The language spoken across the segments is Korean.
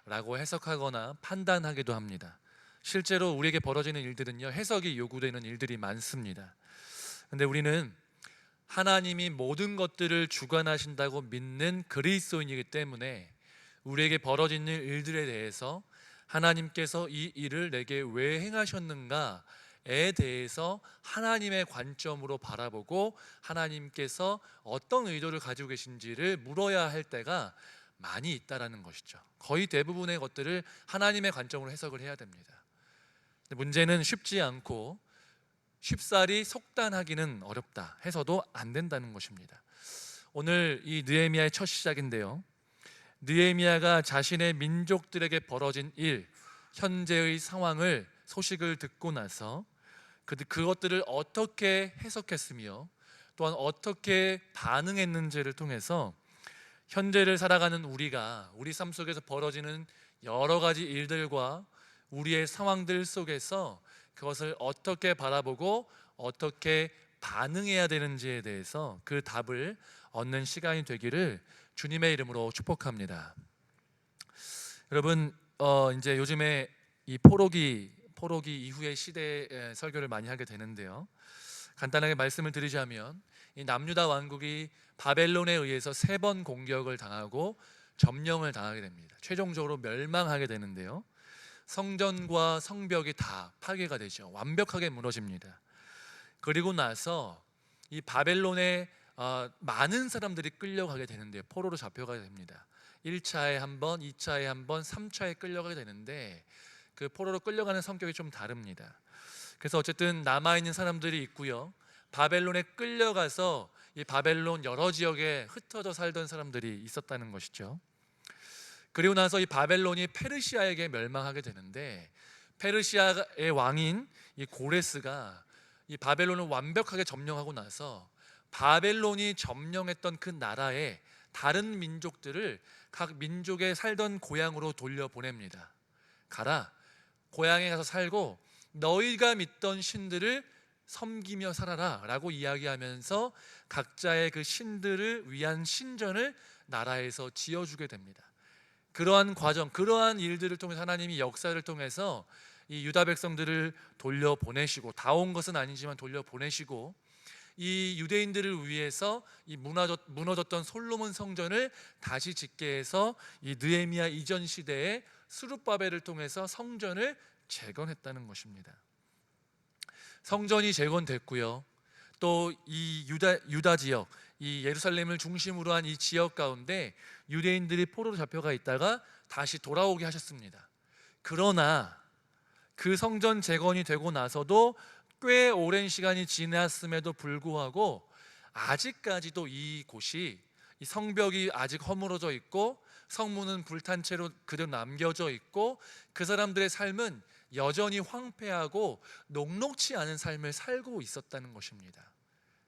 라고 해석하거나 판단하기도 합니다. 실제로 우리에게 벌어지는 일들은요, 해석이 요구되는 일들이 많습니다. 근데 우리는 하나님이 모든 것들을 주관하신다고 믿는 그리스도인이기 때문에 우리에게 벌어지는 일들에 대해서 하나님께서 이 일을 내게 왜 행하셨는가에 대해서 하나님의 관점으로 바라보고 하나님께서 어떤 의도를 가지고 계신지를 물어야 할 때가 많이 있다라는 것이죠. 거의 대부분의 것들을 하나님의 관점으로 해석을 해야 됩니다. 근데 문제는 쉽지 않고 쉽사리 속단하기는 어렵다 해서도 안 된다는 것입니다. 오늘 이 느헤미야의 첫 시작인데요, 느헤미야가 자신의 민족들에게 벌어진 일, 현재의 상황을 소식을 듣고 나서 그것들을 어떻게 해석했으며 또한 어떻게 반응했는지를 통해서 현재를 살아가는 우리가 우리 삶 속에서 벌어지는 여러 가지 일들과 우리의 상황들 속에서 그것을 어떻게 바라보고 어떻게 반응해야 되는지에 대해서 그 답을 얻는 시간이 되기를 주님의 이름으로 축복합니다. 여러분, 이제 요즘에 이 포로기 이후의 시대에 설교를 많이 하게 되는데요, 간단하게 말씀을 드리자면 이 남유다 왕국이 바벨론에 의해서 3번 공격을 당하고 점령을 당하게 됩니다. 최종적으로 멸망하게 되는데요, 성전과 성벽이 다 파괴가 되죠. 완벽하게 무너집니다. 그리고 나서 이 바벨론에 많은 사람들이 끌려가게 되는데요, 포로로 잡혀가게 됩니다. 1차에 한 번, 2차에 한 번, 3차에 끌려가게 되는데 그 포로로 끌려가는 성격이 좀 다릅니다. 그래서 어쨌든 남아있는 사람들이 있고요, 바벨론에 끌려가서 이 바벨론 여러 지역에 흩어져 살던 사람들이 있었다는 것이죠. 그리고 나서 이 바벨론이 페르시아에게 멸망하게 되는데 페르시아의 왕인 이 고레스가 이 바벨론을 완벽하게 점령하고 나서 바벨론이 점령했던 그 나라의 다른 민족들을 각 민족에 살던 고향으로 돌려보냅니다. 가라, 고향에 가서 살고 너희가 믿던 신들을 섬기며 살아라 라고 이야기하면서 각자의 그 신들을 위한 신전을 나라에서 지어주게 됩니다. 그러한 과정, 그러한 일들을 통해서 하나님이 역사를 통해서 이 유다 백성들을 돌려보내시고, 다 온 것은 아니지만 돌려보내시고, 이 유대인들을 위해서 이 무너졌던 솔로몬 성전을 다시 짓게 해서 이 느헤미야 이전 시대에 스룹바벨을 통해서 성전을 재건했다는 것입니다. 성전이 재건됐고요, 또 이 유다 지역, 이 예루살렘을 중심으로 한 이 지역 가운데 유대인들이 포로로 잡혀가 있다가 다시 돌아오게 하셨습니다. 그러나 그 성전 재건이 되고 나서도 꽤 오랜 시간이 지났음에도 불구하고 아직까지도 이곳이, 이 성벽이 아직 허물어져 있고 성문은 불탄 채로 그대로 남겨져 있고 그 사람들의 삶은 여전히 황폐하고 녹록치 않은 삶을 살고 있었다는 것입니다.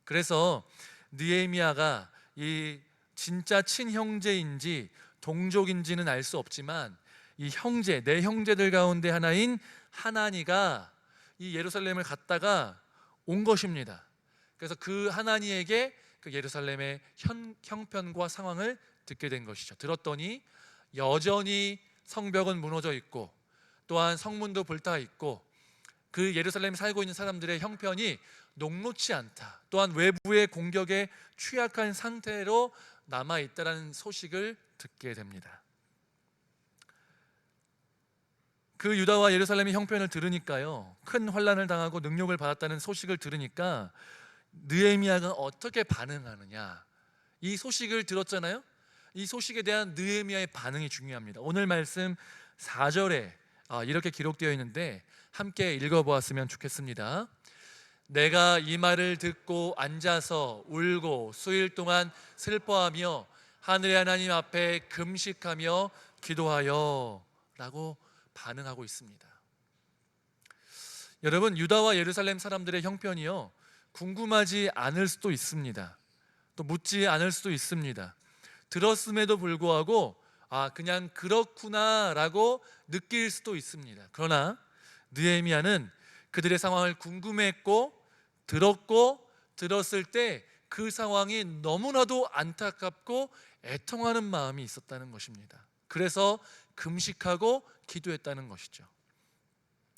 그래서 느헤미야가 이 진짜 친형제인지 동족인지는 알 수 없지만 이 형제, 내 형제들 가운데 하나인 하나니가 이 예루살렘을 갔다가 온 것입니다. 그래서 그 하나니에게 그 예루살렘의 형편과 상황을 듣게 된 것이죠. 들었더니 여전히 성벽은 무너져 있고 또한 성문도 불타 있고 그 예루살렘에 살고 있는 사람들의 형편이 녹록치 않다, 또한 외부의 공격에 취약한 상태로 남아있다라는 소식을 듣게 됩니다. 그 유다와 예루살렘의 형편을 들으니까요, 큰 환난을 당하고 능욕을 받았다는 소식을 들으니까 느헤미야가 어떻게 반응하느냐, 이 소식을 들었잖아요. 이 소식에 대한 느헤미야의 반응이 중요합니다. 오늘 말씀 4절에 이렇게 기록되어 있는데 함께 읽어보았으면 좋겠습니다. 내가 이 말을 듣고 앉아서 울고 수일 동안 슬퍼하며 하늘의 하나님 앞에 금식하며 기도하여 라고 반응하고 있습니다. 여러분, 유다와 예루살렘 사람들의 형편이요, 궁금하지 않을 수도 있습니다. 또 묻지 않을 수도 있습니다. 들었음에도 불구하고 그냥 그렇구나 라고 느낄 수도 있습니다. 그러나 느헤미야는 그들의 상황을 궁금했고 들었고, 들었을 때 그 상황이 너무나도 안타깝고 애통하는 마음이 있었다는 것입니다. 그래서 금식하고 기도했다는 것이죠.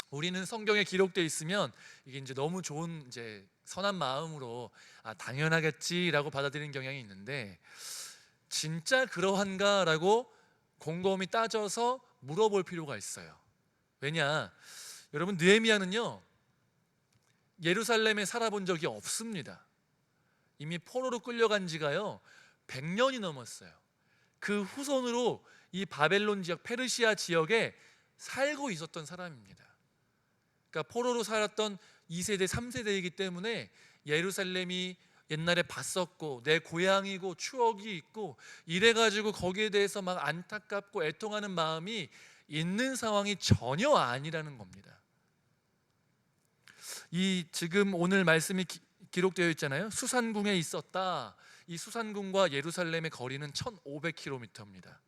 우리는 성경에 기록되어 있으면 이게 이제 너무 좋은 이제 선한 마음으로 당연하겠지라고 받아들이는 경향이 있는데, 진짜 그러한가라고 곰곰이 따져서 물어볼 필요가 있어요. 왜냐, 여러분, 느헤미야는요 예루살렘에 살아본 적이 없습니다. 이미 포로로 끌려간 지가요 100년이 넘었어요. 그 후손으로 이 바벨론 지역, 페르시아 지역에 살고 있었던 사람입니다. 그러니까 포로로 살았던 2세대, 3세대이기 때문에 예루살렘이 옛날에 봤었고 내 고향이고 추억이 있고 이래가지고 거기에 대해서 막 안타깝고 애통하는 마음이 있는 상황이 전혀 아니라는 겁니다. 이 지금 오늘 말씀이 기록되어 있잖아요. 수산궁에 있었다. 이 수산궁과 예루살렘의 거리는 1500km입니다.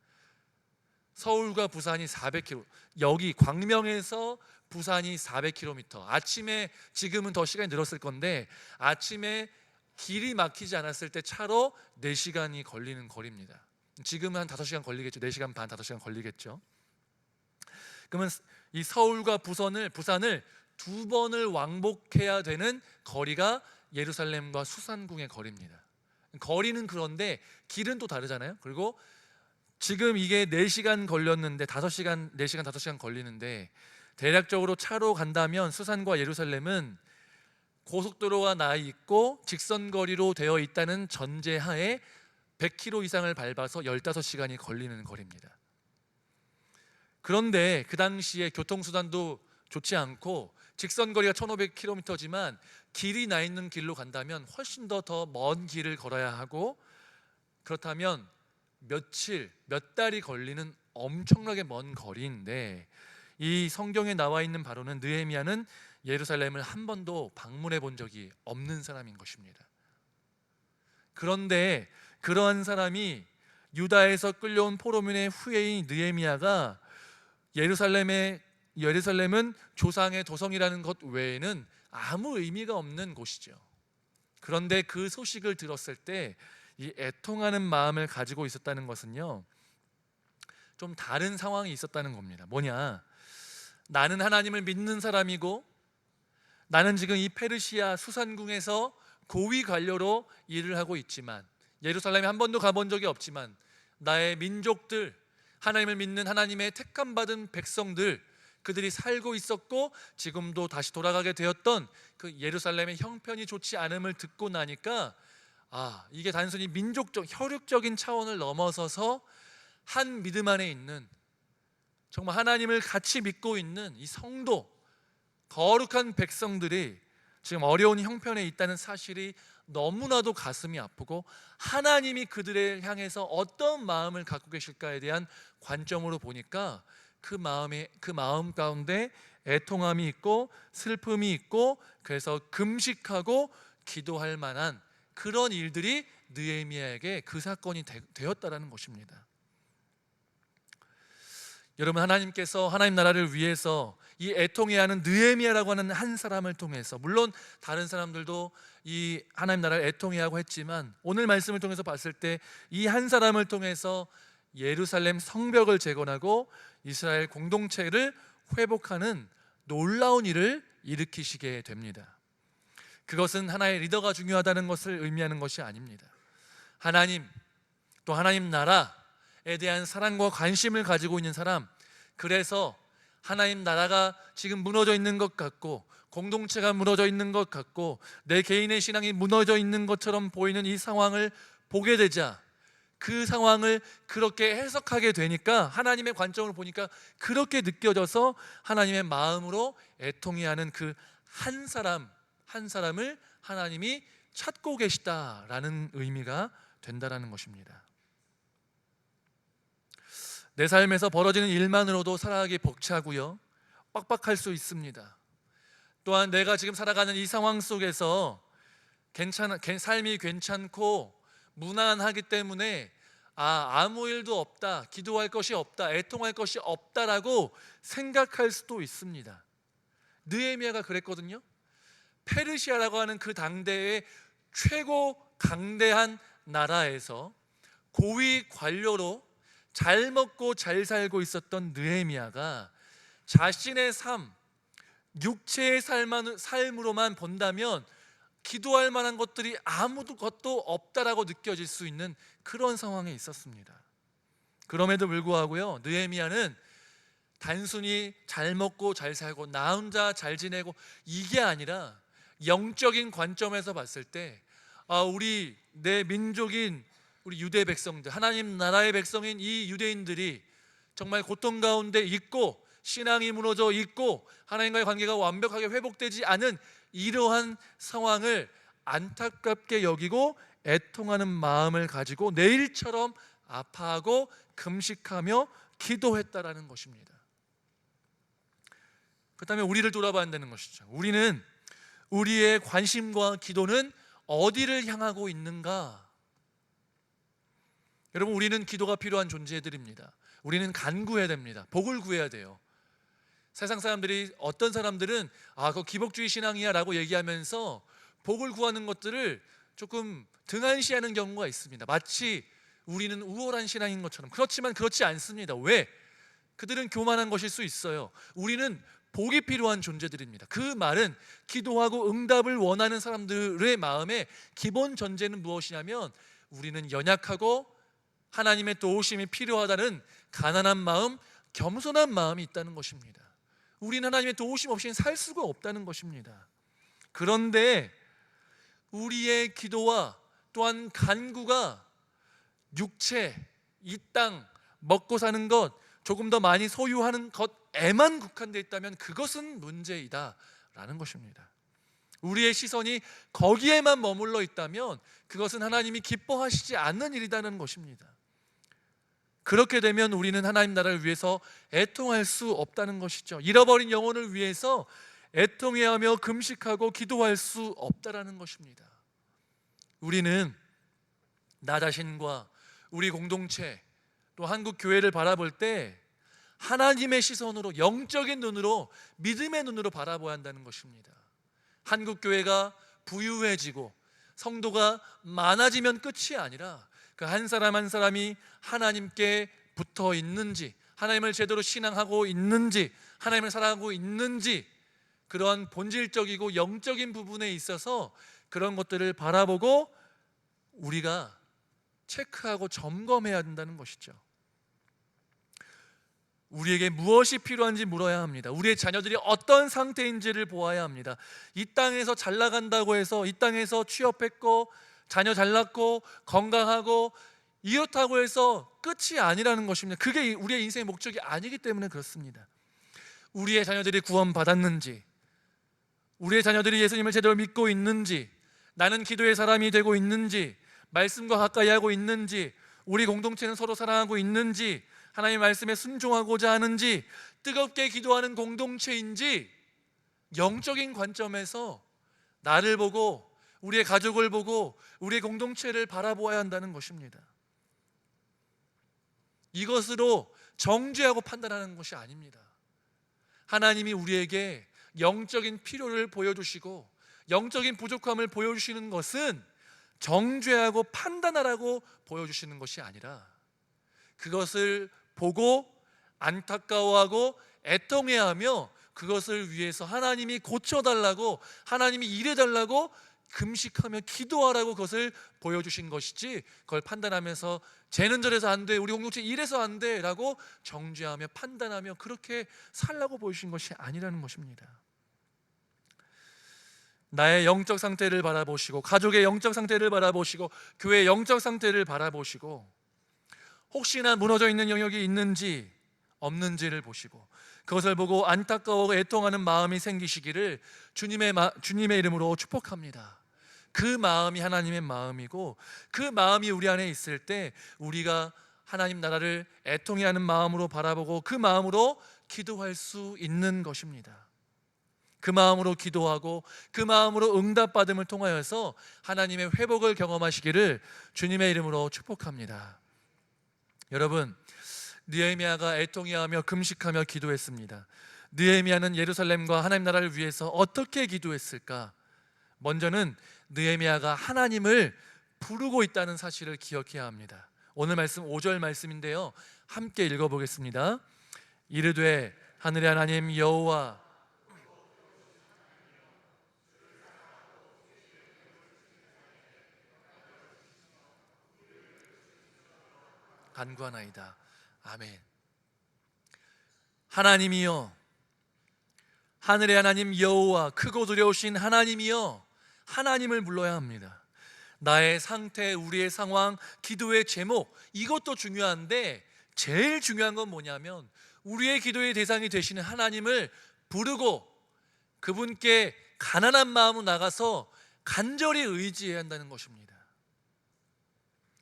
서울과 부산이 400km, 여기 광명에서 부산이 400km. 아침에, 지금은 더 시간이 늘었을 건데 아침에 길이 막히지 않았을 때 차로 4시간이 걸리는 거리입니다. 지금은 한 5시간 걸리겠죠. 4시간 반, 5시간 걸리겠죠. 그러면 이 서울과 부산을 2번을 왕복해야 되는 거리가 예루살렘과 수산궁의 거리입니다. 거리는 그런데 길은 또 다르잖아요. 그리고 지금 이게 4시간 걸렸는데 4시간 5시간 걸리는데, 대략적으로 차로 간다면 수산과 예루살렘은 고속도로가 나 있고 직선거리로 되어 있다는 전제하에 100km 이상을 밟아서 15시간이 걸리는 거리입니다. 그런데 그 당시에 교통수단도 좋지 않고 직선거리가 1500km지만 길이 나 있는 길로 간다면 훨씬 더 먼 길을 걸어야 하고, 그렇다면 며칠, 몇 달이 걸리는 엄청나게 먼 거리인데, 이 성경에 나와 있는 바로는 느헤미야는 예루살렘을 한 번도 방문해 본 적이 없는 사람인 것입니다. 그런데 그러한 사람이 유다에서 끌려온 포로민의 후예인 느헤미야가 예루살렘은 조상의 도성이라는 것 외에는 아무 의미가 없는 곳이죠. 그런데 그 소식을 들었을 때 이 애통하는 마음을 가지고 있었다는 것은요, 좀 다른 상황이 있었다는 겁니다. 뭐냐, 나는 하나님을 믿는 사람이고 나는 지금 이 페르시아 수산궁에서 고위 관료로 일을 하고 있지만, 예루살렘에 한 번도 가본 적이 없지만 나의 민족들, 하나님을 믿는 하나님의 택함 받은 백성들, 그들이 살고 있었고 지금도 다시 돌아가게 되었던 그 예루살렘의 형편이 좋지 않음을 듣고 나니까, 이게 단순히 민족적, 혈육적인 차원을 넘어서서 한 믿음 안에 있는, 정말 하나님을 같이 믿고 있는 이 성도, 거룩한 백성들이 지금 어려운 형편에 있다는 사실이 너무나도 가슴이 아프고, 하나님이 그들을 향해서 어떤 마음을 갖고 계실까에 대한 관점으로 보니까 그 마음 가운데 애통함이 있고 슬픔이 있고, 그래서 금식하고 기도할 만한 그런 일들이 느헤미야에게 그 사건이 되었다라는 것입니다. 여러분, 하나님께서 하나님 나라를 위해서 이 애통해야 하는 느헤미야라고 하는 한 사람을 통해서, 물론 다른 사람들도 이 하나님 나라를 애통해야 하고 했지만 오늘 말씀을 통해서 봤을 때 이 한 사람을 통해서 예루살렘 성벽을 재건하고 이스라엘 공동체를 회복하는 놀라운 일을 일으키시게 됩니다. 그것은 하나의 리더가 중요하다는 것을 의미하는 것이 아닙니다. 하나님, 또 하나님 나라에 대한 사랑과 관심을 가지고 있는 사람, 그래서 하나님 나라가 지금 무너져 있는 것 같고 공동체가 무너져 있는 것 같고 내 개인의 신앙이 무너져 있는 것처럼 보이는 이 상황을 보게 되자, 그 상황을 그렇게 해석하게 되니까, 하나님의 관점으로 보니까 그렇게 느껴져서 하나님의 마음으로 애통해 하는 그 한 사람을 하나님이 찾고 계시다라는 의미가 된다라는 것입니다. 내 삶에서 벌어지는 일만으로도 살아가기 벅차고요, 빡빡할 수 있습니다. 또한 내가 지금 살아가는 이 상황 속에서 삶이 괜찮고 무난하기 때문에 아무 일도 없다, 기도할 것이 없다, 애통할 것이 없다라고 생각할 수도 있습니다. 느헤미야가 그랬거든요. 페르시아라고 하는 그 당대의 최고 강대한 나라에서 고위 관료로 잘 먹고 잘 살고 있었던 느헤미야가 자신의 삶, 육체의 삶으로만 본다면 기도할 만한 것들이 아무것도 없다라고 느껴질 수 있는 그런 상황에 있었습니다. 그럼에도 불구하고요, 느헤미야는 단순히 잘 먹고 잘 살고 나 혼자 잘 지내고 이게 아니라 영적인 관점에서 봤을 때 우리 내 민족인 우리 유대 백성들, 하나님 나라의 백성인 이 유대인들이 정말 고통 가운데 있고 신앙이 무너져 있고 하나님과의 관계가 완벽하게 회복되지 않은 이러한 상황을 안타깝게 여기고 애통하는 마음을 가지고 내일처럼 아파하고 금식하며 기도했다라는 것입니다. 그렇다면 우리를 돌아봐야 한다는 것이죠. 우리는 우리의 관심과 기도는 어디를 향하고 있는가? 여러분, 우리는 기도가 필요한 존재들입니다. 우리는 간구해야 됩니다. 복을 구해야 돼요. 세상 사람들이, 어떤 사람들은 그거 기복주의 신앙이야 라고 얘기하면서 복을 구하는 것들을 조금 등한시하는 경우가 있습니다. 마치 우리는 우월한 신앙인 것처럼. 그렇지만 그렇지 않습니다. 왜? 그들은 교만한 것일 수 있어요. 우리는 복이 필요한 존재들입니다. 그 말은 기도하고 응답을 원하는 사람들의 마음의 기본 전제는 무엇이냐면 우리는 연약하고 하나님의 도우심이 필요하다는 가난한 마음, 겸손한 마음이 있다는 것입니다. 우리는 하나님의 도우심 없이는 살 수가 없다는 것입니다. 그런데 우리의 기도와 또한 간구가 육체, 이 땅, 먹고 사는 것, 조금 더 많이 소유하는 것에만 국한되어 있다면 그것은 문제이다 라는 것입니다. 우리의 시선이 거기에만 머물러 있다면 그것은 하나님이 기뻐하시지 않는 일이라는 것입니다. 그렇게 되면 우리는 하나님 나라를 위해서 애통할 수 없다는 것이죠. 잃어버린 영혼을 위해서 애통해야 하며 금식하고 기도할 수 없다라는 것입니다. 우리는 나 자신과 우리 공동체 또 한국 교회를 바라볼 때 하나님의 시선으로, 영적인 눈으로, 믿음의 눈으로 바라봐야 한다는 것입니다. 한국 교회가 부유해지고 성도가 많아지면 끝이 아니라 그 한 사람 한 사람이 하나님께 붙어 있는지, 하나님을 제대로 신앙하고 있는지, 하나님을 사랑하고 있는지, 그러한 본질적이고 영적인 부분에 있어서 그런 것들을 바라보고 우리가 체크하고 점검해야 된다는 것이죠. 우리에게 무엇이 필요한지 물어야 합니다. 우리의 자녀들이 어떤 상태인지를 보아야 합니다. 이 땅에서 잘 나간다고 해서, 이 땅에서 취업했고 자녀 잘 낳고 건강하고 이렇다고 해서 끝이 아니라는 것입니다. 그게 우리의 인생의 목적이 아니기 때문에 그렇습니다. 우리의 자녀들이 구원받았는지, 우리의 자녀들이 예수님을 제대로 믿고 있는지, 나는 기도의 사람이 되고 있는지, 말씀과 가까이 하고 있는지, 우리 공동체는 서로 사랑하고 있는지, 하나님의 말씀에 순종하고자 하는지, 뜨겁게 기도하는 공동체인지, 영적인 관점에서 나를 보고 우리의 가족을 보고 우리의 공동체를 바라보아야 한다는 것입니다. 이것으로 정죄하고 판단하는 것이 아닙니다. 하나님이 우리에게 영적인 필요를 보여주시고 영적인 부족함을 보여주시는 것은 정죄하고 판단하라고 보여주시는 것이 아니라 그것을 보고 안타까워하고 애통해야 하며 그것을 위해서 하나님이 고쳐달라고, 하나님이 일해달라고 금식하며 기도하라고 그것을 보여주신 것이지, 그걸 판단하면서 쟤는 저래서 안 돼, 우리 공동체 이래서 안 돼 라고 정죄하며 판단하며 그렇게 살라고 보여주신 것이 아니라는 것입니다. 나의 영적 상태를 바라보시고, 가족의 영적 상태를 바라보시고, 교회의 영적 상태를 바라보시고, 혹시나 무너져 있는 영역이 있는지 없는지를 보시고, 그것을 보고 안타까워 애통하는 마음이 생기시기를 주님의 이름으로 축복합니다. 그 마음이 하나님의 마음이고, 그 마음이 우리 안에 있을 때 우리가 하나님 나라를 애통해하는 마음으로 바라보고 그 마음으로 기도할 수 있는 것입니다. 그 마음으로 기도하고 그 마음으로 응답받음을 통하여서 하나님의 회복을 경험하시기를 주님의 이름으로 축복합니다. 여러분, 느헤미야가 애통해하며 금식하며 기도했습니다. 느헤미야는 예루살렘과 하나님 나라를 위해서 어떻게 기도했을까? 먼저는 느헤미야가 하나님을 부르고 있다는 사실을 기억해야 합니다. 오늘 말씀 5절 말씀인데요, 함께 읽어보겠습니다. 이르되 하늘의 하나님 여호와 간구하나이다. 아멘. 하나님이여, 하늘의 하나님 여호와, 크고 두려우신 하나님이여, 하나님을 불러야 합니다. 나의 상태, 우리의 상황, 기도의 제목, 이것도 중요한데 제일 중요한 건 뭐냐면 우리의 기도의 대상이 되시는 하나님을 부르고 그분께 가난한 마음으로 나가서 간절히 의지해야 한다는 것입니다.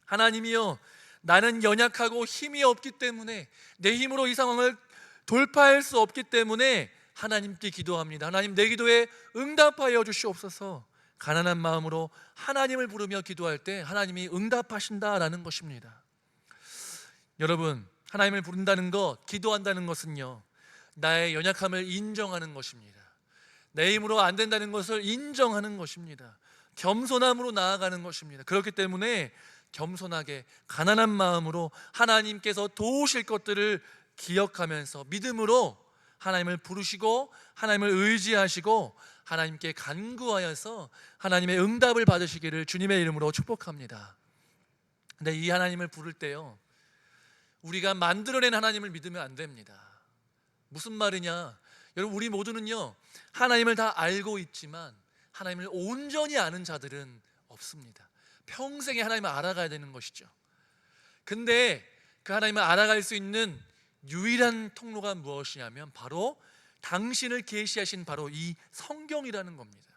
하나님이여, 나는 연약하고 힘이 없기 때문에, 내 힘으로 이 상황을 돌파할 수 없기 때문에 하나님께 기도합니다. 하나님, 내 기도에 응답하여 주시옵소서. 가난한 마음으로 하나님을 부르며 기도할 때 하나님이 응답하신다라는 것입니다. 여러분, 하나님을 부른다는 것, 기도한다는 것은요, 나의 연약함을 인정하는 것입니다. 내 힘으로 안 된다는 것을 인정하는 것입니다. 겸손함으로 나아가는 것입니다. 그렇기 때문에 겸손하게 가난한 마음으로 하나님께서 도우실 것들을 기억하면서 믿음으로 하나님을 부르시고 하나님을 의지하시고 하나님께 간구하여서 하나님의 응답을 받으시기를 주님의 이름으로 축복합니다. 근데 이 하나님을 부를 때요, 우리가 만들어낸 하나님을 믿으면 안 됩니다. 무슨 말이냐? 여러분, 우리 모두는요, 하나님을 다 알고 있지만 하나님을 온전히 아는 자들은 없습니다. 평생에 하나님을 알아가야 되는 것이죠. 근데 그 하나님을 알아갈 수 있는 유일한 통로가 무엇이냐면 바로 당신을 계시하신 바로 이 성경이라는 겁니다.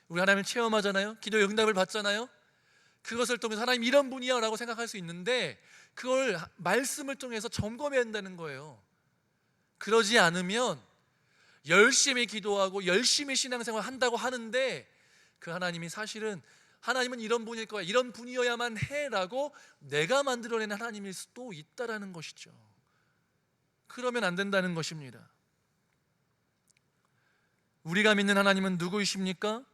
우리 하나님을 체험하잖아요. 기도의 응답을 받잖아요. 그것을 통해서 하나님 이런 분이야 라고 생각할 수 있는데 그걸 말씀을 통해서 점검해야 한다는 거예요. 그러지 않으면 열심히 기도하고 열심히 신앙생활 한다고 하는데 그 하나님이 사실은 하나님은 이런 분일 거야, 이런 분이어야만 해라고 내가 만들어낸 하나님일 수도 있다라는 것이죠. 그러면 안 된다는 것입니다. 우리가 믿는 하나님은 누구이십니까?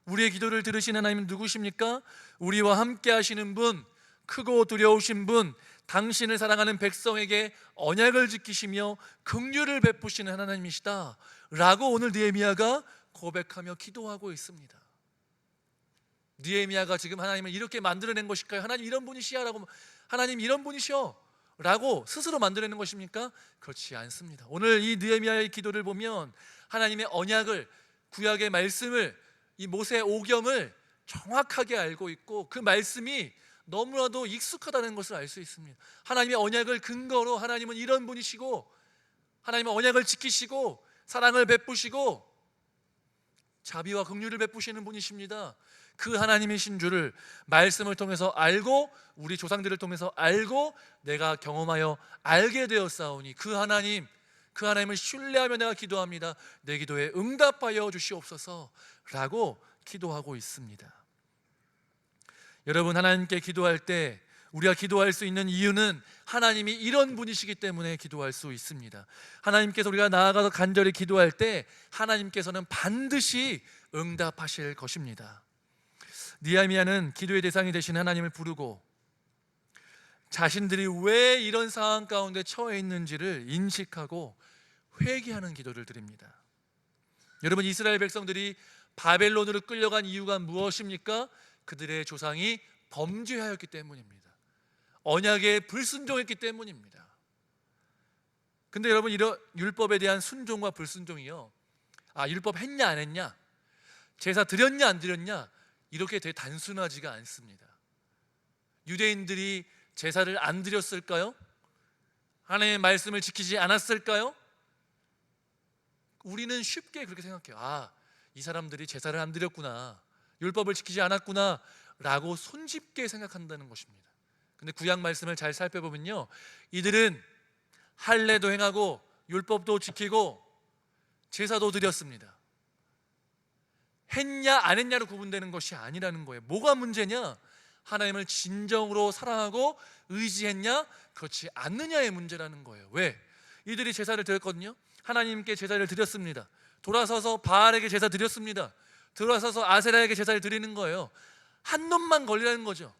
우리의 기도를 들으신 하나님은 누구십니까? 우리와 함께 하시는 분, 크고 두려우신 분, 당신을 사랑하는 백성에게 언약을 지키시며 긍휼을 베푸시는 하나님이시다 라고 오늘 느헤미야가 고백하며 기도하고 있습니다. 느헤미야가 지금 하나님을 이렇게 만들어낸 것일까요? 하나님 이런 분이시야 라고, 하나님 이런 분이셔 라고 스스로 만들어낸 것입니까? 그렇지 않습니다. 오늘 이 느헤미야의 기도를 보면 하나님의 언약을, 구약의 말씀을, 이 모세 오경을 정확하게 알고 있고 그 말씀이 너무나도 익숙하다는 것을 알 수 있습니다. 하나님의 언약을 근거로 하나님은 이런 분이시고 하나님은 언약을 지키시고 사랑을 베푸시고 자비와 긍휼을 베푸시는 분이십니다. 그 하나님이신 줄을 말씀을 통해서 알고 우리 조상들을 통해서 알고 내가 경험하여 알게 되었사오니 그 하나님을 신뢰하며 내가 기도합니다. 내 기도에 응답하여 주시옵소서 라고 기도하고 있습니다. 여러분, 하나님께 기도할 때 우리가 기도할 수 있는 이유는 하나님이 이런 분이시기 때문에 기도할 수 있습니다. 하나님께서 우리가 나아가서 간절히 기도할 때 하나님께서는 반드시 응답하실 것입니다. 느헤미야는 기도의 대상이 되신 하나님을 부르고 자신들이 왜 이런 상황 가운데 처해 있는지를 인식하고 회개하는 기도를 드립니다. 여러분, 이스라엘 백성들이 바벨론으로 끌려간 이유가 무엇입니까? 그들의 조상이 범죄하였기 때문입니다. 언약에 불순종했기 때문입니다. 근데 여러분, 이런 율법에 대한 순종과 불순종이요, 율법 했냐 안 했냐, 제사 드렸냐 안 드렸냐, 이렇게 되게 단순하지가 않습니다. 유대인들이 제사를 안 드렸을까요? 하나님의 말씀을 지키지 않았을까요? 우리는 쉽게 그렇게 생각해요. 이 사람들이 제사를 안 드렸구나, 율법을 지키지 않았구나 라고 손쉽게 생각한다는 것입니다. 근데 구약 말씀을 잘 살펴보면요, 이들은 할례도 행하고 율법도 지키고 제사도 드렸습니다. 했냐 안 했냐로 구분되는 것이 아니라는 거예요. 뭐가 문제냐? 하나님을 진정으로 사랑하고 의지했냐, 그렇지 않느냐의 문제라는 거예요. 왜? 이들이 제사를 드렸거든요. 하나님께 제사를 드렸습니다. 돌아서서 바알에게 제사 드렸습니다. 돌아서서 아세라에게 제사를 드리는 거예요. 한 놈만 걸리라는 거죠.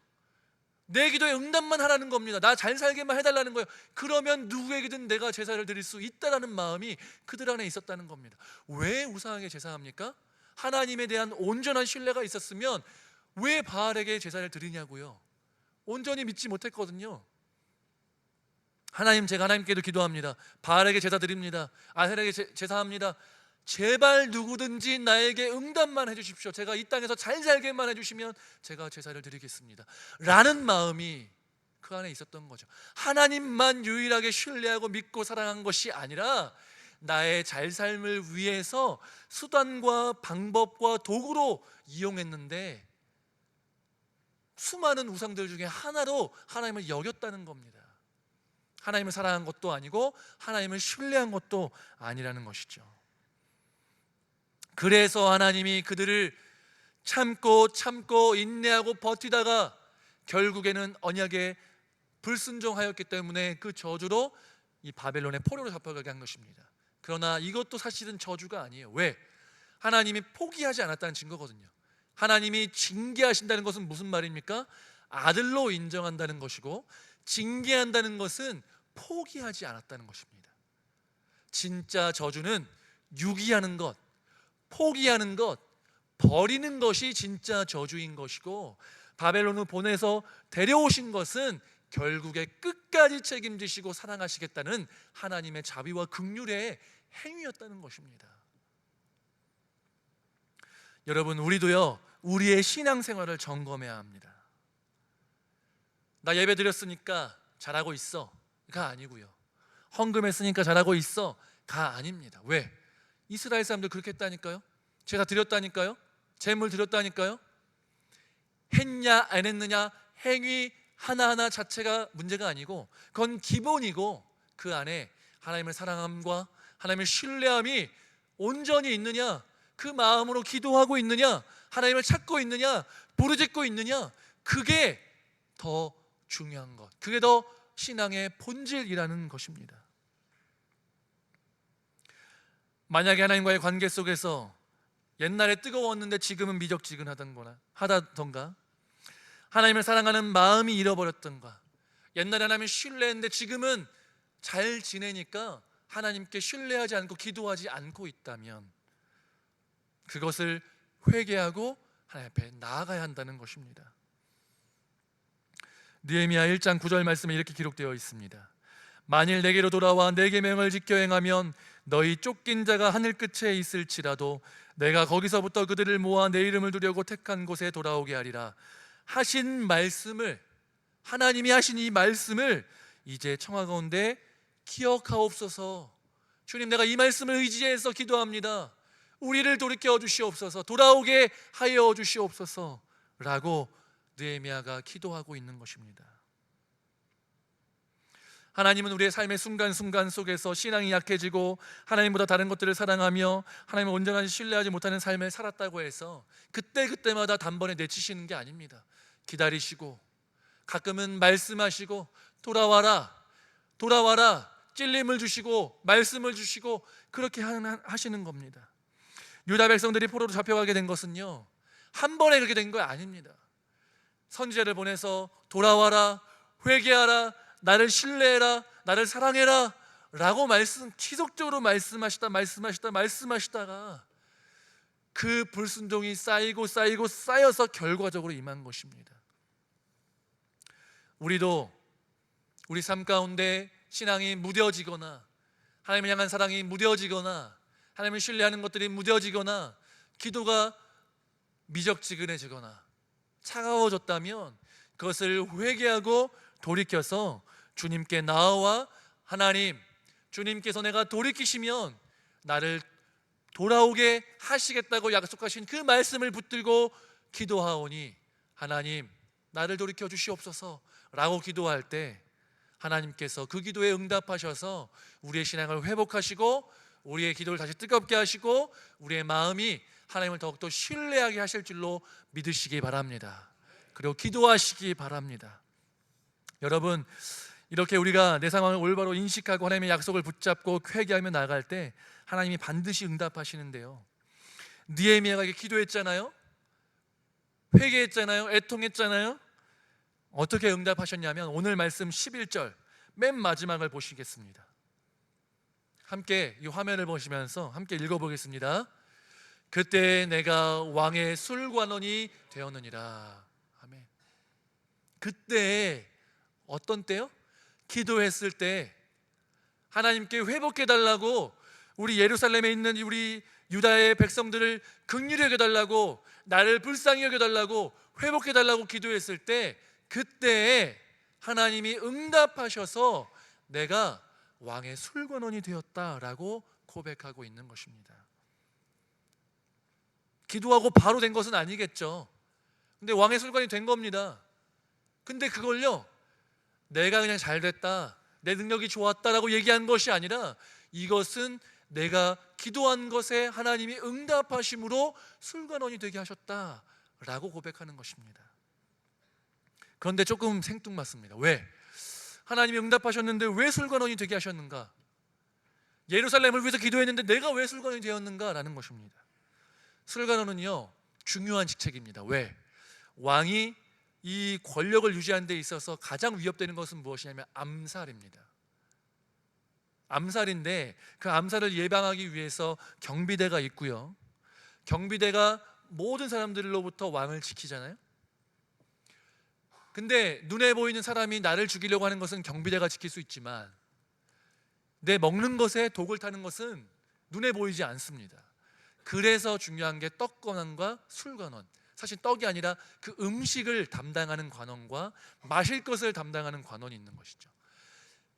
내 기도에 응답만 하라는 겁니다. 나 잘 살게만 해달라는 거예요. 그러면 누구에게든 내가 제사를 드릴 수 있다라는 마음이 그들 안에 있었다는 겁니다. 왜 우상에게 제사합니까? 하나님에 대한 온전한 신뢰가 있었으면 왜 바알에게 제사를 드리냐고요. 온전히 믿지 못했거든요. 하나님, 제가 하나님께도 기도합니다. 바알에게 제사 드립니다. 아셀에게 제사합니다. 제발 누구든지 나에게 응답만 해주십시오. 제가 이 땅에서 잘 살게만 해주시면 제가 제사를 드리겠습니다 라는 마음이 그 안에 있었던 거죠. 하나님만 유일하게 신뢰하고 믿고 사랑한 것이 아니라 나의 잘 삶을 위해서 수단과 방법과 도구로 이용했는데 수많은 우상들 중에 하나로 하나님을 여겼다는 겁니다. 하나님을 사랑한 것도 아니고 하나님을 신뢰한 것도 아니라는 것이죠. 그래서 하나님이 그들을 참고 인내하고 버티다가 결국에는 언약에 불순종하였기 때문에 그 저주로 이 바벨론의 포로로 잡혀가게 한 것입니다. 그러나 이것도 사실은 저주가 아니에요. 왜? 하나님이 포기하지 않았다는 증거거든요. 하나님이 징계하신다는 것은 무슨 말입니까? 아들로 인정한다는 것이고, 징계한다는 것은 포기하지 않았다는 것입니다. 진짜 저주는 유기하는 것, 포기하는 것, 버리는 것이 진짜 저주인 것이고, 바벨론을 보내서 데려오신 것은 결국에 끝까지 책임지시고 사랑하시겠다는 하나님의 자비와 긍휼의 행위였다는 것입니다. 여러분, 우리도요, 우리의 신앙생활을 점검해야 합니다. 나 예배 드렸으니까 잘하고 있어 가 아니고요, 헌금했으니까 잘하고 있어 가 아닙니다. 왜? 이스라엘 사람들 그렇게 했다니까요. 제사 드렸다니까요. 제물 드렸다니까요. 했냐 안 했느냐 행위 하나하나 자체가 문제가 아니고, 그건 기본이고, 그 안에 하나님을 사랑함과 하나님을 신뢰함이 온전히 있느냐, 그 마음으로 기도하고 있느냐, 하나님을 찾고 있느냐, 부르짖고 있느냐, 그게 더 중요한 것, 그게 더 신앙의 본질이라는 것입니다. 만약에 하나님과의 관계 속에서 옛날에 뜨거웠는데 지금은 미적지근하던가, 하나님을 사랑하는 마음이 잃어버렸던가, 옛날에 하나님을 신뢰했는데 지금은 잘 지내니까 하나님께 신뢰하지 않고 기도하지 않고 있다면 그것을 회개하고 하나님 앞에 나아가야 한다는 것입니다. 느헤미야 1장 9절 말씀에 이렇게 기록되어 있습니다. 만일 내게로 돌아와 내 계명을 지켜 행하면 너희 쫓긴 자가 하늘 끝에 있을지라도 내가 거기서부터 그들을 모아 내 이름을 두려고 택한 곳에 돌아오게 하리라 하신 말씀을, 하나님이 하신 이 말씀을 이제 청하 가운데 기억하옵소서. 주님, 내가 이 말씀을 의지해서 기도합니다. 우리를 돌이켜 주시옵소서, 돌아오게 하여 주시옵소서 라고 느헤미야가 기도하고 있는 것입니다. 하나님은 우리의 삶의 순간순간 속에서 신앙이 약해지고 하나님보다 다른 것들을 사랑하며 하나님을 온전하게 신뢰하지 못하는 삶을 살았다고 해서 그때마다 단번에 내치시는 게 아닙니다. 기다리시고 가끔은 말씀하시고 돌아와라 찔림을 주시고 말씀을 주시고 그렇게 하시는 겁니다. 유다 백성들이 포로로 잡혀가게 된 것은요, 한 번에 그렇게 된 거 아닙니다. 선지자를 보내서 돌아와라, 회개하라, 나를 신뢰해라, 나를 사랑해라 라고 지속적으로 말씀하시다가 그 불순종이 쌓여서 결과적으로 임한 것입니다. 우리도 우리 삶 가운데 신앙이 무뎌지거나 하나님을 향한 사랑이 무뎌지거나 하나님을 신뢰하는 것들이 무뎌지거나 기도가 미적지근해지거나 차가워졌다면 그것을 회개하고 돌이켜서 주님께 나아와 하나님, 주님께서 내가 돌이키시면 나를 돌아오게 하시겠다고 약속하신 그 말씀을 붙들고 기도하오니 하나님, 나를 돌이켜 주시옵소서 라고 기도할 때 하나님께서 그 기도에 응답하셔서 우리의 신앙을 회복하시고 우리의 기도를 다시 뜨겁게 하시고 우리의 마음이 하나님을 더욱더 신뢰하게 하실 줄로 믿으시기 바랍니다. 그리고 기도하시기 바랍니다. 여러분, 이렇게 우리가 내 상황을 올바로 인식하고 하나님의 약속을 붙잡고 회개하며 나아갈 때 하나님이 반드시 응답하시는데요, 느헤미야가 기도했잖아요, 회개했잖아요, 애통했잖아요. 어떻게 응답하셨냐면 오늘 말씀 11절 맨 마지막을 보시겠습니다. 함께 이 화면을 보시면서 함께 읽어보겠습니다. 그때 내가 왕의 술관원이 되었느니라. 아멘. 그때 어떤 때요? 기도했을 때 하나님께 회복해달라고, 우리 예루살렘에 있는 우리 유다의 백성들을 긍휼히 여겨달라고, 나를 불쌍히 여겨달라고, 회복해달라고 기도했을 때, 그때 하나님이 응답하셔서 내가 왕의 술관원이 되었다라고 고백하고 있는 것입니다. 기도하고 바로 된 것은 아니겠죠. 근데 왕의 술관이 된 겁니다. 근데 그걸요, 내가 그냥 잘됐다, 내 능력이 좋았다라고 얘기한 것이 아니라 이것은 내가 기도한 것에 하나님이 응답하심으로 술관원이 되게 하셨다라고 고백하는 것입니다. 그런데 조금 생뚱맞습니다. 왜? 하나님이 응답하셨는데 왜 술관원이 되게 하셨는가? 예루살렘을 위해서 기도했는데 내가 왜 술관원이 되었는가라는 것입니다. 술관원은요, 중요한 직책입니다. 왜? 왕이 이 권력을 유지하는 데 있어서 가장 위협되는 것은 무엇이냐면 암살입니다. 암살인데 그 암살을 예방하기 위해서 경비대가 있고요, 경비대가 모든 사람들로부터 왕을 지키잖아요. 근데 눈에 보이는 사람이 나를 죽이려고 하는 것은 경비대가 지킬 수 있지만 내 먹는 것에 독을 타는 것은 눈에 보이지 않습니다. 그래서 중요한 게 떡관원과 술관원, 사실 떡이 아니라 그 음식을 담당하는 관원과 마실 것을 담당하는 관원이 있는 것이죠.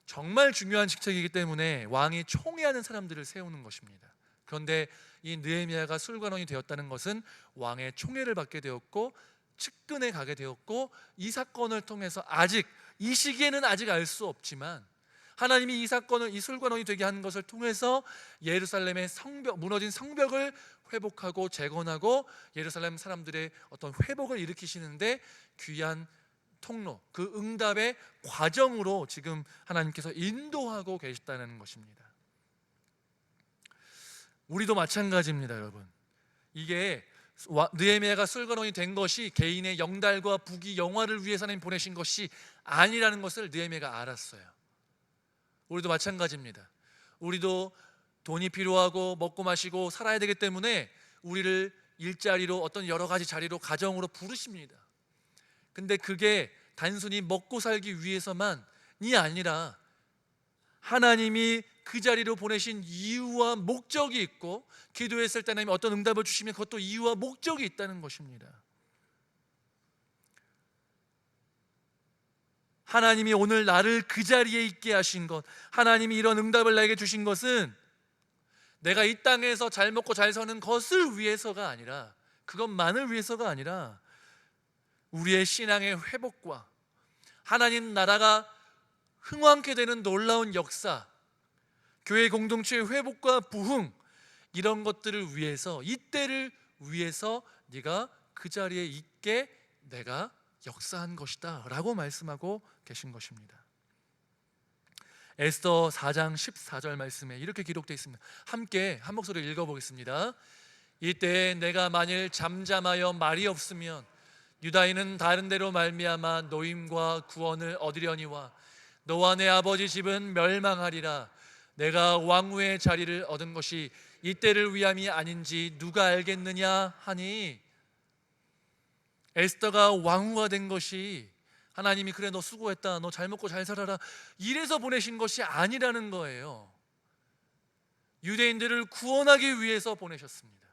정말 중요한 직책이기 때문에 왕이 총애하는 사람들을 세우는 것입니다. 그런데 이 느헤미야가 술관원이 되었다는 것은 왕의 총애를 받게 되었고 측근에 가게 되었고, 이 사건을 통해서 아직 이 시기에는 아직 알 수 없지만 하나님이 이 사건을, 이 술관원이 되게 하는 것을 통해서 예루살렘의 성벽, 무너진 성벽을 회복하고 재건하고 예루살렘 사람들의 어떤 회복을 일으키시는데 귀한 통로, 그 응답의 과정으로 지금 하나님께서 인도하고 계시다는 것입니다. 우리도 마찬가지입니다, 여러분. 이게 느헤미야가 술관원이 된 것이 개인의 영달과 부귀 영화를 위해서 하나님 보내신 것이 아니라는 것을 느헤미야가 알았어요. 우리도 마찬가지입니다. 우리도 돈이 필요하고 먹고 마시고 살아야 되기 때문에 우리를 일자리로, 어떤 여러 가지 자리로, 가정으로 부르십니다. 근데 그게 단순히 먹고 살기 위해서만이 아니라 하나님이 그 자리로 보내신 이유와 목적이 있고, 기도했을 때 하나님이 어떤 응답을 주시면 그것도 이유와 목적이 있다는 것입니다. 하나님이 오늘 나를 그 자리에 있게 하신 것, 하나님이 이런 응답을 나에게 주신 것은 내가 이 땅에서 잘 먹고 잘 사는 것을 위해서가 아니라, 그것만을 위해서가 아니라 우리의 신앙의 회복과 하나님 나라가 흥왕케 되는 놀라운 역사, 교회 공동체의 회복과 부흥, 이런 것들을 위해서, 이때를 위해서 네가 그 자리에 있게 내가 역사한 것이다 라고 말씀하고 계신 것입니다. 에스더 4장 14절 말씀에 이렇게 기록되어 있습니다. 함께 한 목소리로 읽어보겠습니다. 이때 내가 만일 잠잠하여 말이 없으면 유다인은 다른 데로 말미암아 노임과 구원을 얻으려니와 너와 내 아버지 집은 멸망하리라. 내가 왕후의 자리를 얻은 것이 이때를 위함이 아닌지 누가 알겠느냐 하니, 에스더가 왕후가 된 것이 하나님이 그래 너 수고했다, 너 잘 먹고 잘 살아라, 이래서 보내신 것이 아니라는 거예요. 유대인들을 구원하기 위해서 보내셨습니다.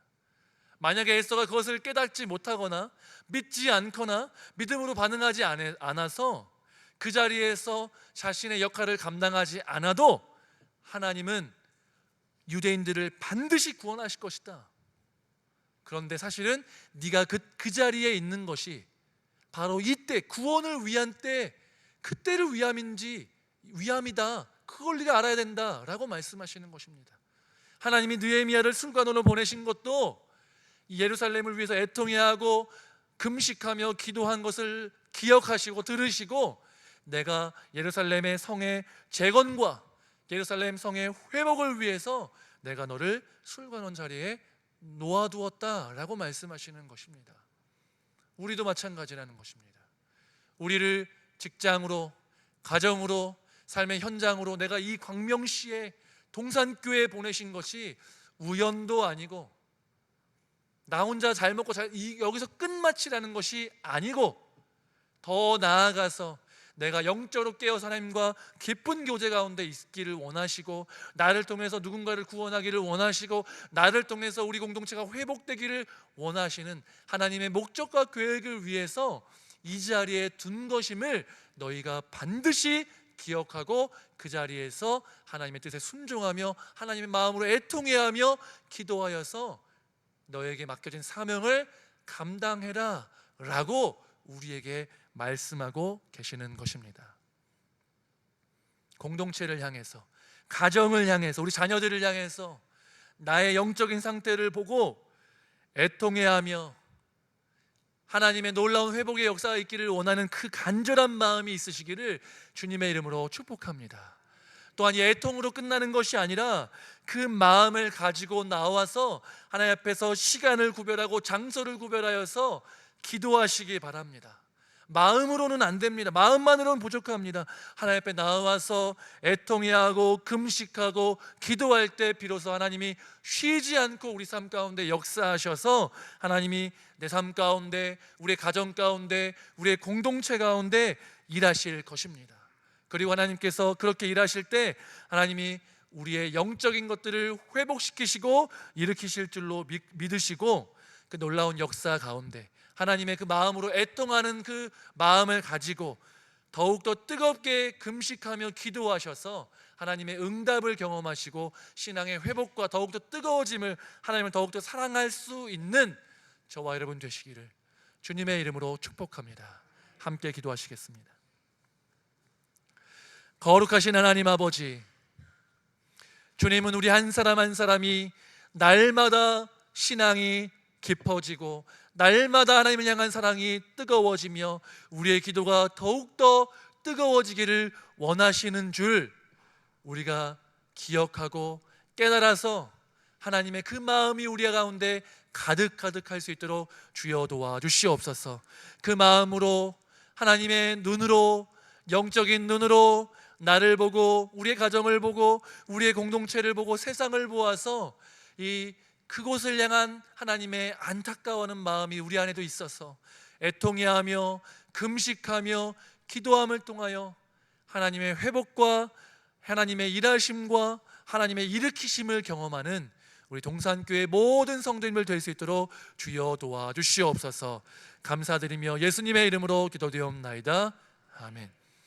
만약에 에스더가 그것을 깨닫지 못하거나 믿지 않거나 믿음으로 반응하지 않아서 그 자리에서 자신의 역할을 감당하지 않아도 하나님은 유대인들을 반드시 구원하실 것이다. 그런데 사실은 네가 그 자리에 있는 것이 바로 이때, 구원을 위한 때, 그때를 위함이다, 그걸 네가 알아야 된다라고 말씀하시는 것입니다. 하나님이 느헤미야를 술관원으로 보내신 것도 예루살렘을 위해서 애통해하고 금식하며 기도한 것을 기억하시고 들으시고, 내가 예루살렘의 성의 재건과 예루살렘 성의 회복을 위해서 내가 너를 술관원 자리에 놓아두었다라고 말씀하시는 것입니다. 우리도 마찬가지라는 것입니다. 우리를 직장으로, 가정으로, 삶의 현장으로 내가 이 광명시에 동산교회에 보내신 것이 우연도 아니고 나 혼자 잘 먹고 여기서 끝마치라는 것이 아니고, 더 나아가서 내가 영적으로 깨어서 하나님과 깊은 교제 가운데 있기를 원하시고, 나를 통해서 누군가를 구원하기를 원하시고, 나를 통해서 우리 공동체가 회복되기를 원하시는 하나님의 목적과 계획을 위해서 이 자리에 둔 것임을 너희가 반드시 기억하고 그 자리에서 하나님의 뜻에 순종하며 하나님의 마음으로 애통해하며 기도하여서 너에게 맡겨진 사명을 감당해라 라고 우리에게 말씀하고 계시는 것입니다. 공동체를 향해서, 가정을 향해서, 우리 자녀들을 향해서 나의 영적인 상태를 보고 애통해하며 하나님의 놀라운 회복의 역사가 있기를 원하는 그 간절한 마음이 있으시기를 주님의 이름으로 축복합니다. 또한 이 애통으로 끝나는 것이 아니라 그 마음을 가지고 나와서 하나님 앞에서 시간을 구별하고 장소를 구별하여서 기도하시기 바랍니다. 마음으로는 안 됩니다. 마음만으로는 부족합니다. 하나님 앞에 나와서 애통해하고 금식하고 기도할 때 비로소 하나님이 쉬지 않고 우리 삶 가운데 역사하셔서 하나님이 내 삶 가운데, 우리의 가정 가운데, 우리의 공동체 가운데 일하실 것입니다. 그리고 하나님께서 그렇게 일하실 때 하나님이 우리의 영적인 것들을 회복시키시고 일으키실 줄로 믿으시고, 그 놀라운 역사 가운데 하나님의 그 마음으로 애통하는 그 마음을 가지고 더욱더 뜨겁게 금식하며 기도하셔서 하나님의 응답을 경험하시고 신앙의 회복과 더욱더 뜨거워짐을, 하나님을 더욱더 사랑할 수 있는 저와 여러분 되시기를 주님의 이름으로 축복합니다. 함께 기도하시겠습니다. 거룩하신 하나님 아버지, 주님은 우리 한 사람 한 사람이 날마다 신앙이 깊어지고 날마다 하나님을 향한 사랑이 뜨거워지며 우리의 기도가 더욱더 뜨거워지기를 원하시는 줄 우리가 기억하고 깨달아서 하나님의 그 마음이 우리 가운데 가득가득할 수 있도록 주여 도와주시옵소서. 그 마음으로 하나님의 눈으로, 영적인 눈으로 나를 보고 우리의 가정을 보고 우리의 공동체를 보고 세상을 보아서 그곳을 향한 하나님의 안타까워하는 마음이 우리 안에도 있어서 애통해하며 금식하며 기도함을 통하여 하나님의 회복과 하나님의 일하심과 하나님의 일으키심을 경험하는 우리 동산교회 모든 성도님들 될 수 있도록 주여 도와주시옵소서. 감사드리며 예수님의 이름으로 기도드리옵나이다. 아멘.